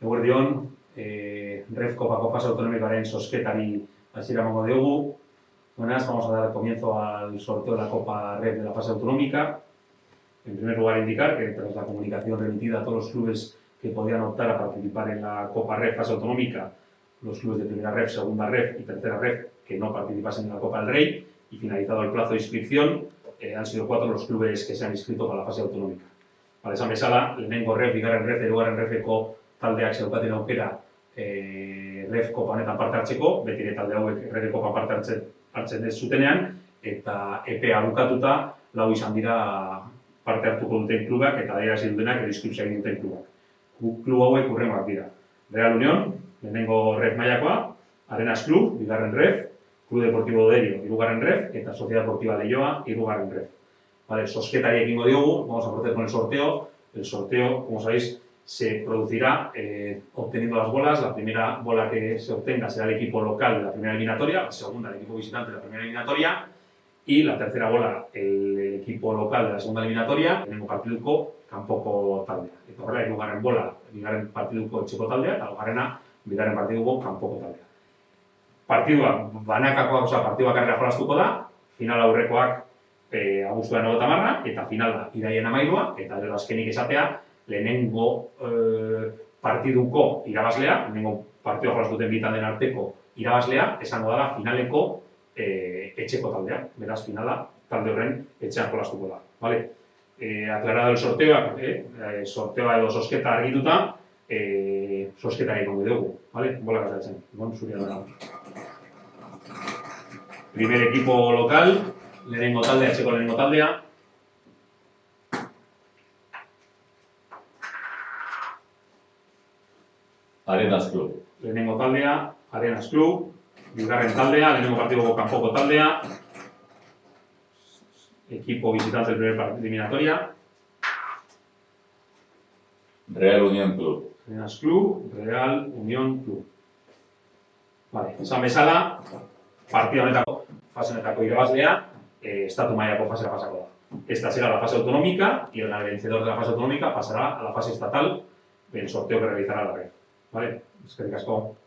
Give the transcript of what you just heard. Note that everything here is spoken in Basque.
Eguerdion, Ref Copako fase autonómicaren zozketari hasiera emango diogu. Buenas, vamos a dar comienzo al sorteo de la Copa Ref de la fase autonómica. En primer lugar, indicar que tras la comunicación remitida a todos los clubes que podían optar a participar en la Copa Ref fase autonómica, los clubes de primera Ref, segunda Ref y tercera Ref que no participasen en la Copa del Rey, y finalizado el plazo de inscripción, han sido 4 los clubes que se han inscrito para la fase autonómica. Para esan bezala, lehenengo Ref, bigarren Ref, hirugarren Refeko taldeak zeukaten aukera Ref Kopa honetan parte hartzeko, beti ere talde hauek Ref Kopa parte hartzen ez zutenean, eta epea bukatuta lau izan dira parte hartuko duten klubak eta adierazi dutenak edo inskripzioa egin duten klubak. Klub hauek hurrengoak dira. Real Unión, lehenengo Ref mailakoa, Arenas Club, bigarren Ref, Club Deportivo Derio, hirugarren Ref, eta Sociedad Deportiva Leioa, hirugarren Ref. Vale, zozketari ekingo diogu, vamos a proceder con el sorteo. El sorteo, como sabéis, se producirá obteniendo las bolas. La primera bola que se obtenga será el equipo local de la primera eliminatoria, la segunda el equipo visitante de la primera eliminatoria y la tercera bola el equipo local de la segunda eliminatoria, lehenengo partiduko kanpoko taldea. Eta horrela, hirugarren bola, bigarren partiduko etxeko taldea, eta laugarrena, bigarren partiduko kanpoko taldea. Partidua banakakoa, partidua karrera jolastuko da, final aurrekoak abuztuaren 30 eta finala iraien 13, eta gero azkenik esatea, lehenengo partiduko irabazlea, lehenengo partidua jolastuten bi taldeen arteko irabazlea, esango da finaleko etxeko taldea. Beraz, finala talde horren etxean jolastuko da. Vale? Aclarado el sorteo, sorteoa edo zozketa argituta, zozketari egongo dugu. Vale? Bola gazatzen. Bon, zuria da. Primer equipo local, lehenengo taldea, etxeko lehenengo taldea. Arenas Club. Lehenengo taldea, Arenas Club. Bigarren taldea, lehenengo partidoko kanpoko taldea. Equipo visitante del primer eliminatoria. Real Unión Club. Arenas Club, Real Unión Club. Vale, esan bezala, partida honetako, fase honetako irabazlea, estatu mailako fasera pasako da. Esta será la fase autonómica y el vencedor de la fase autonómica pasará a la fase estatal del sorteo que realizará la Ref. Vale, eskerrik asko.